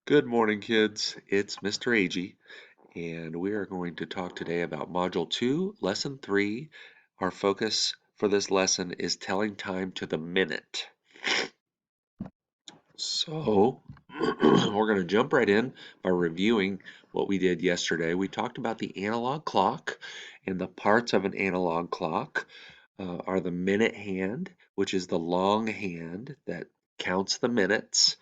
Good morning, kids. It's Mr. Agee, and we are going to talk today about Module 2, Lesson 3. Our focus for this lesson is telling time to the minute. So, we're going to jump right in by reviewing what we did yesterday. We talked about the analog clock, and the parts of an analog clock are the minute hand, which is the long hand that counts the minutes,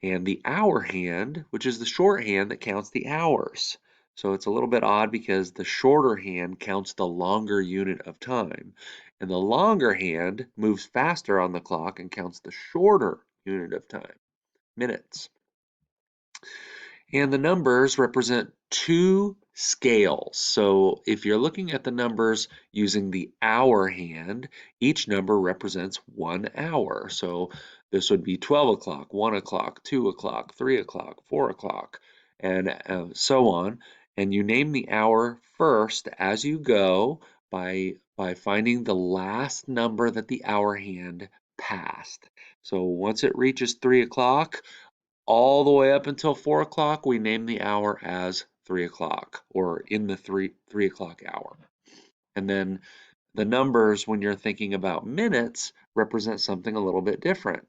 and the hour hand, which is the short hand that counts the hours. So it's a little bit odd because the shorter hand counts the longer unit of time, and the longer hand moves faster on the clock and counts the shorter unit of time, minutes. And the numbers represent two scales. So if you're looking at the numbers using the hour hand, each number represents 1 hour. So this would be 12 o'clock, 1 o'clock, 2 o'clock, 3 o'clock, 4 o'clock, and so on. And you name the hour first as you go by finding the last number that the hour hand passed. So once it reaches 3 o'clock, all the way up until 4 o'clock, we name the hour as 3 o'clock, or in the 3 o'clock hour. And then the numbers, when you're thinking about minutes, represent something a little bit different.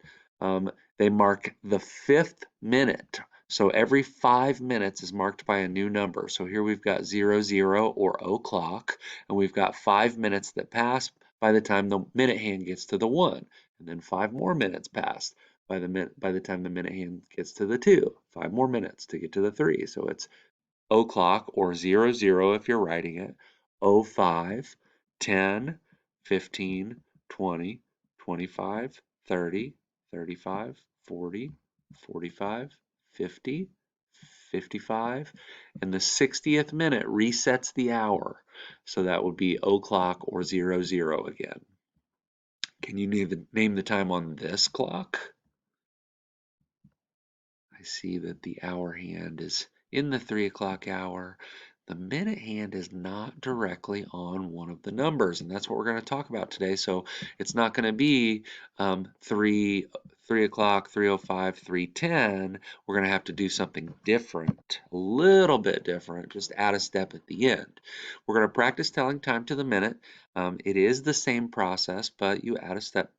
They mark the 5th minute. So every 5 minutes is marked by a new number. So here we've got 00 or o'clock, and we've got 5 minutes that pass by the time the minute hand gets to the 1, and then 5 more minutes pass by the time the minute hand gets to the 2, 5 more minutes to get to the 3. So it's o'clock or 00 if you're writing it, 05, 10, 15, 20, 25, 30, 35, 40, 45, 50, 55, and the 60th minute resets the hour. So that would be o'clock or 00 again. Can you name the time on this clock? I see that the hour hand is in the 3 o'clock hour. The minute hand is not directly on one of the numbers, and that's what we're going to talk about today. So it's not going to be 3 o'clock, 3:05, 3:10. We're going to have to do something different, a little bit different, just add a step at the end. We're going to practice telling time to the minute. It is the same process, but you add a step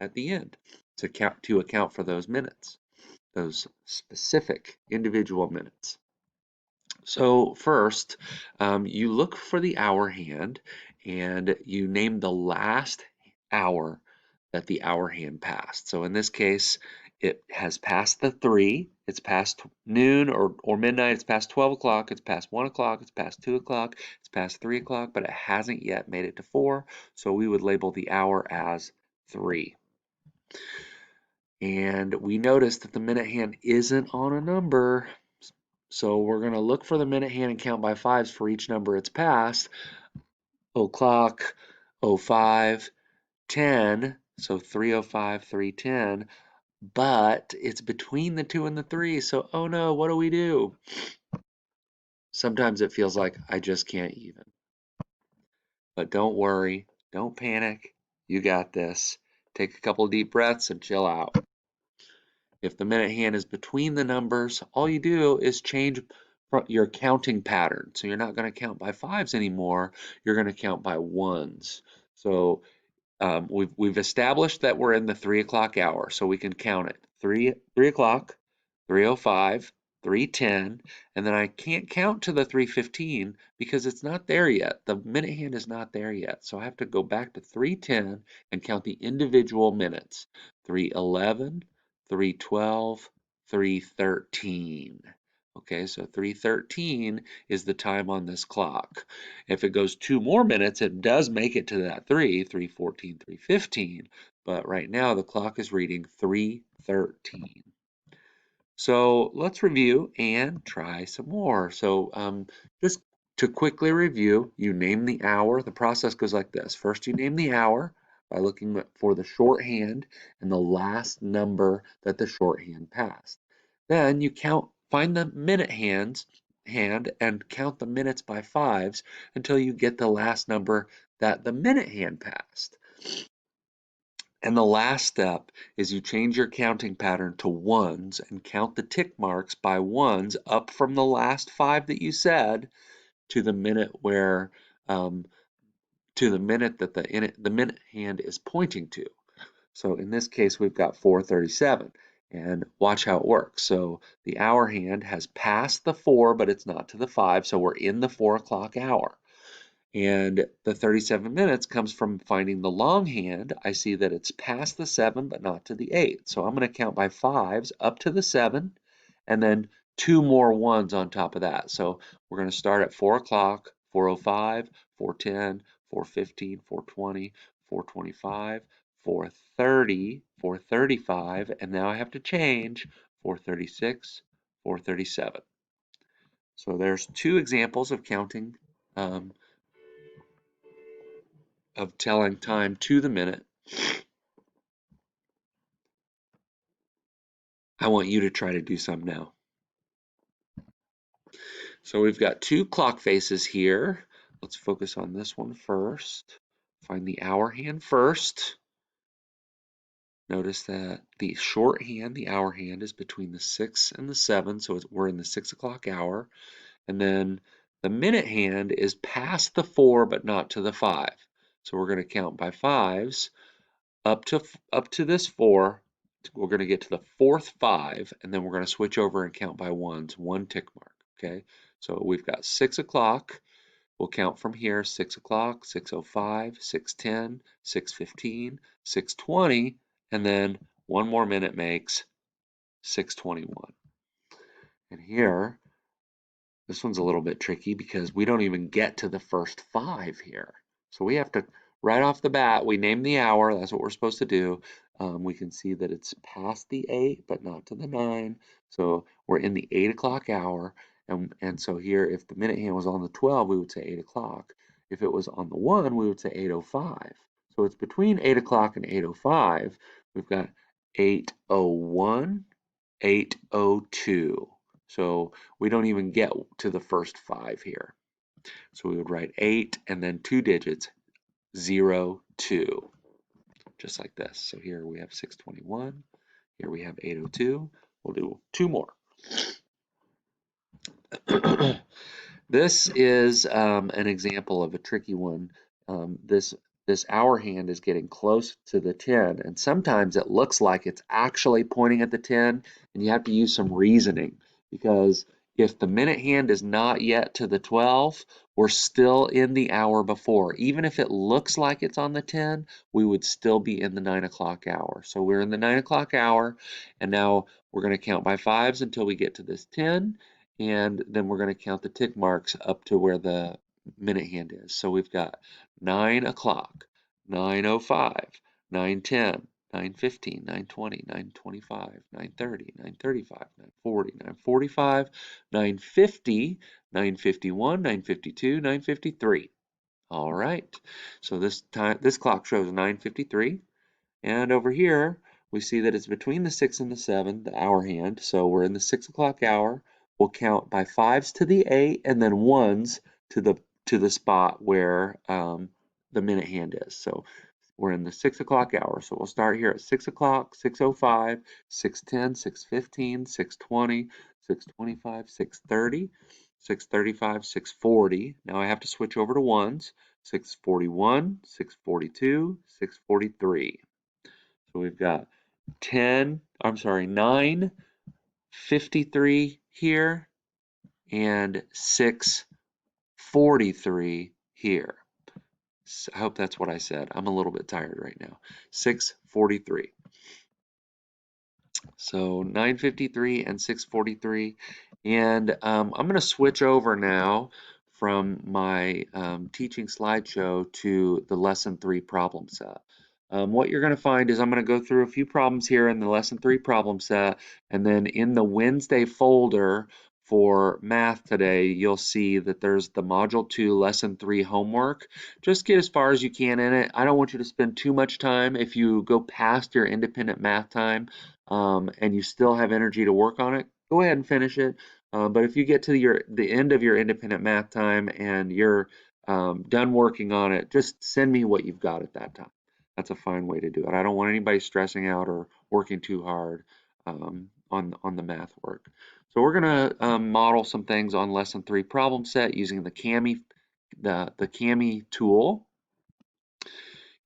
at the end to account for those minutes, those specific individual minutes. So first, you look for the hour hand and you name the last hour that the hour hand passed. So in this case, it has passed the 3, it's past noon or midnight, it's past 12 o'clock, it's past 1 o'clock, it's past 2 o'clock, it's past 3 o'clock, but it hasn't yet made it to 4. So we would label the hour as 3. And we notice that the minute hand isn't on a number. So we're going to look for the minute hand and count by fives for each number it's passed. O'clock, 05, 10, so 3:05, 3:10, but it's between the 2 and the 3, so oh no, what do we do? Sometimes it feels like I just can't even. But don't worry, don't panic, you got this. Take a couple deep breaths and chill out. If the minute hand is between the numbers, all you do is change your counting pattern. So you're not going to count by fives anymore. You're going to count by ones. So we've established that we're in the 3 o'clock hour, so we can count it. 3 o'clock, 3:05, 3:10, and then I can't count to the 3:15 because it's not there yet. The minute hand is not there yet. So I have to go back to 3:10 and count the individual minutes. 3:11, 3:12, 3:13. Okay, so 3:13 is the time on this clock. If it goes 2 more minutes, it does make it to that 3:14, 3:15, but right now the clock is reading 3:13. So let's review and try some more. So just to quickly review, you name the hour. The process goes like this. First, you name the hour by looking for the shorthand and the last number that the shorthand passed. Then you find the minute hand and count the minutes by fives until you get the last number that the minute hand passed. And the last step is you change your counting pattern to ones and count the tick marks by ones up from the last 5 that you said to the minute where to the minute that the minute hand is pointing to. So in this case, we've got 4:37, and watch how it works. So the hour hand has passed the 4, but it's not to the 5, so we're in the 4 o'clock hour. And the 37 minutes comes from finding the long hand. I see that it's past the 7, but not to the 8. So I'm going to count by 5s up to the 7, and then 2 more 1s on top of that. So we're going to start at 4 o'clock, 4:05, 4:10, 4:15, 4:20, 4:25, 4:30, 4:35, and now I have to change 4:36, 4:37. So there's 2 examples of counting of telling time to the minute. I want you to try to do some now. So we've got 2 clock faces here. Let's focus on this one first. Find the hour hand first. Notice that the short hand, the hour hand, is between the 6 and the 7, so we're in the 6 o'clock hour. And then the minute hand is past the 4, but not to the 5. So we're going to count by 5s up to this 4. We're going to get to the 4th 5, and then we're going to switch over and count by ones, 1 tick mark. Okay, so we've got 6 o'clock. We'll count from here: 6 o'clock, 6:05, 6:10, 6:15, 6:20, and then 1 more minute makes 6:21. And here, this one's a little bit tricky because we don't even get to the first 5 here. So we have to, right off the bat, we name the hour. That's what we're supposed to do. We can see that it's past the 8, but not to the 9. So we're in the 8 o'clock hour. And so here, if the minute hand was on the 12, we would say 8 o'clock. If it was on the 1, we would say 8:05. So it's between 8 o'clock and 8:05. We've got 8:01, 8:02. So we don't even get to the first 5 here. So we would write 8 and then 2 digits, 0, 2, just like this. So here we have 6:21, here we have 8:02. We'll do 2 more. This is an example of a tricky one. This hour hand is getting close to the 10, and sometimes it looks like it's actually pointing at the 10, and you have to use some reasoning, because if the minute hand is not yet to the 12, we're still in the hour before. Even if it looks like it's on the 10, we would still be in the 9 o'clock hour. So we're in the 9 o'clock hour, and now we're going to count by 5s until we get to this 10, and then we're going to count the tick marks up to where the minute hand is. So we've got 9 o'clock, 9:05, 9:10, 9:15, 9:20, 9:25, 9:30, 9:35, 9:40, 9:45, 9:50, 9:51, 9:52, 9:53. All right. So this clock shows 9:53, and over here we see that it's between the 6 and the 7, the hour hand. So we're in the 6 o'clock hour. We'll count by 5s to the 8 and then 1s to the spot where the minute hand is. So we're in the 6 o'clock hour. So we'll start here at 6 o'clock, 6:05, 6:10, 6:15, 6:20, 6:25, 6:30, 6:35, 6:40. Now I have to switch over to ones. 6:41, 6:42, 6:43. So we've got 9:53 here and 6:43 here. I hope that's what I said. I'm a little bit tired right now. 6:43. So 9:53 and 6:43. And I'm going to switch over now from my teaching slideshow to the lesson 3 problem set. What you're going to find is I'm going to go through a few problems here in the lesson 3 problem set, and then in the Wednesday folder for math today, you'll see that there's the module 2 lesson 3 homework. Just get as far as you can in it. I don't want you to spend too much time. If you go past your independent math time and you still have energy to work on it, go ahead and finish it. But if you get to the end of your independent math time and you're done working on it, just send me what you've got at that time. That's a fine way to do it. I don't want anybody stressing out or working too hard on the math work. So we're going to model some things on lesson 3 problem set using the CAMI tool.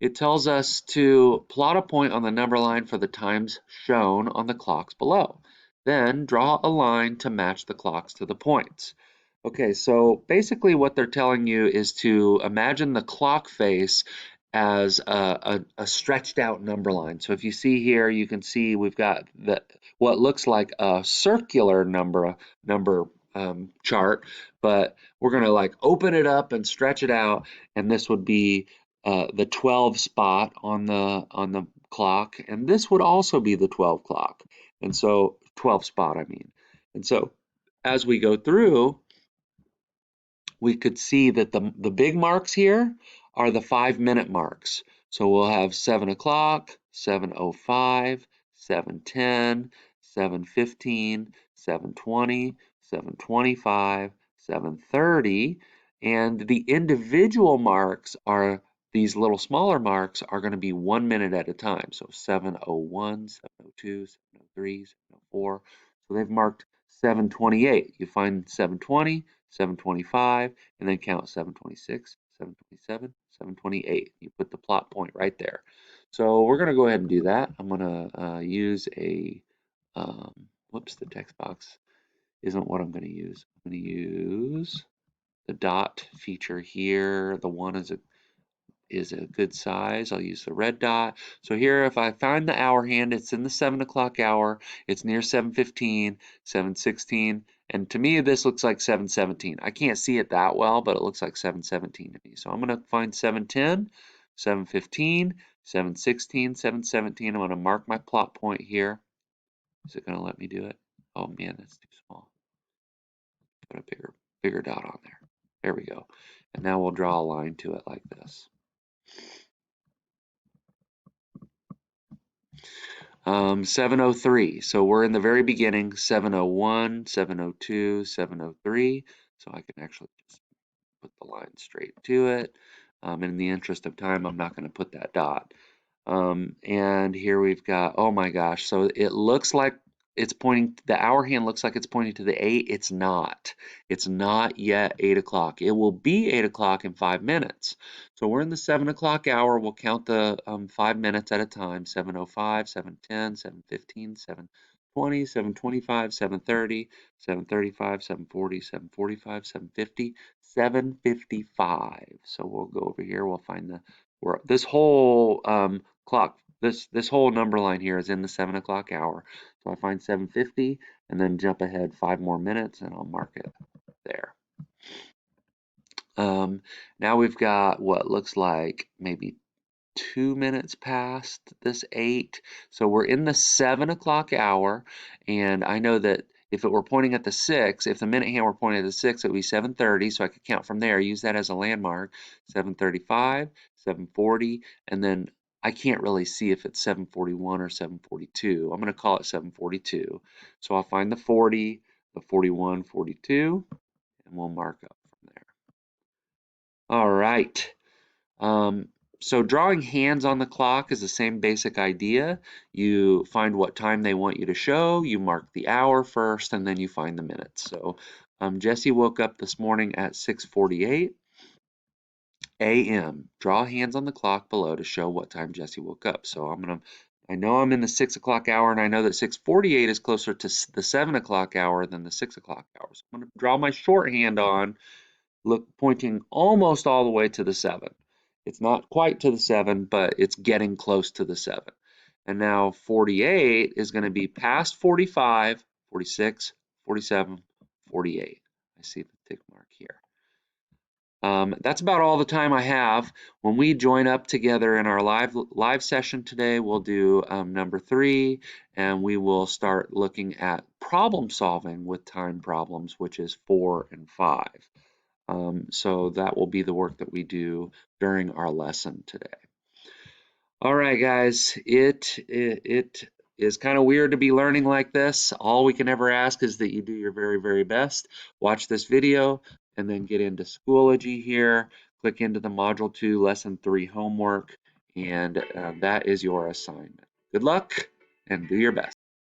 It tells us to plot a point on the number line for the times shown on the clocks below. Then draw a line to match the clocks to the points. Okay, so basically what they're telling you is to imagine the clock face as a stretched out number line. So if you see here, you can see we've got what looks like a circular number chart, but we're going to like open it up and stretch it out, and this would be the 12 spot on the clock, and this would also be the 12 clock, and so 12 spot, I mean. And so as we go through, we could see that the big marks here are the 5-minute marks. So we'll have 7 o'clock, 7:05, 7:10, 7:15, 7:20, 7:25, 7:30, and the individual marks are these little smaller marks are going to be 1 minute at a time. So 7:01, 7:02, 7:03, 7:04. So they've marked 7:28. You find 7:20, 7:25, and then count 7:26, 7:27, 7:28. You put the plot point right there. So we're going to go ahead and do that. I'm going to use a, whoops, the text box isn't what I'm going to use. I'm going to use the dot feature here. The one is a good size. I'll use the red dot. So here, if I find the hour hand, it's in the 7 o'clock hour. It's near 7:15, 7:16, and to me, this looks like 7:17. I can't see it that well, but it looks like 7:17 to me. So I'm going to find 7:10, 7:15, 7:16, 7:17. I'm going to mark my plot point here. Is it going to let me do it? Oh man, that's too small. Put a bigger dot on there. There we go. And now we'll draw a line to it like this. 7:03. So we're in the very beginning, 7:01, 7:02, 7:03. So I can actually just put the line straight to it. In the interest of time, I'm not going to put that dot. And here we've got, oh my gosh, so it looks like it's pointing, the hour hand looks like it's pointing to the 8. It's not. It's not yet 8 o'clock. It will be 8 o'clock in 5 minutes. So we're in the 7 o'clock hour. We'll count the 5 minutes at a time. 7:05, 7:10, 7:15, 7:20, 7:25, 7:30, 7:35, 7:40, 7:45, 7:50, 7:55. So we'll go over here. We'll find this whole clock, this whole number line here is in the 7 o'clock hour. So I find 7:50 and then jump ahead 5 more minutes and I'll mark it there. Now we've got what looks like maybe 2 minutes past this 8. So we're in the 7 o'clock hour, and I know that if it were pointing at the 6, if the minute hand were pointing at the 6, it would be 7:30, so I could count from there, use that as a landmark. 7:35, 7:40, and then I can't really see if it's 7:41 or 7:42. I'm going to call it 7:42. So I'll find the 40, the 41, 42, and we'll mark up from there. All right. So drawing hands on the clock is the same basic idea. You find what time they want you to show, you mark the hour first, and then you find the minutes. So Jesse woke up this morning at 6:48 a.m. Draw hands on the clock below to show what time Jesse woke up. So I know I'm in the 6 o'clock hour, and I know that 6:48 is closer to the 7 o'clock hour than the 6 o'clock hour. So I'm going to draw my shorthand on, pointing almost all the way to the 7. It's not quite to the 7, but it's getting close to the 7. And now 48 is going to be past 45, 46, 47, 48. I see the tick mark here. That's about all the time I have. When we join up together in our live session today, we'll do number 3, and we will start looking at problem solving with time problems, which is 4 and 5. So that will be the work that we do during our lesson today. All right, guys, it is kind of weird to be learning like this. All we can ever ask is that you do your very, very best. Watch this video and then get into Schoology here. Click into the Module 2 Lesson 3 homework and that is your assignment. Good luck and do your best.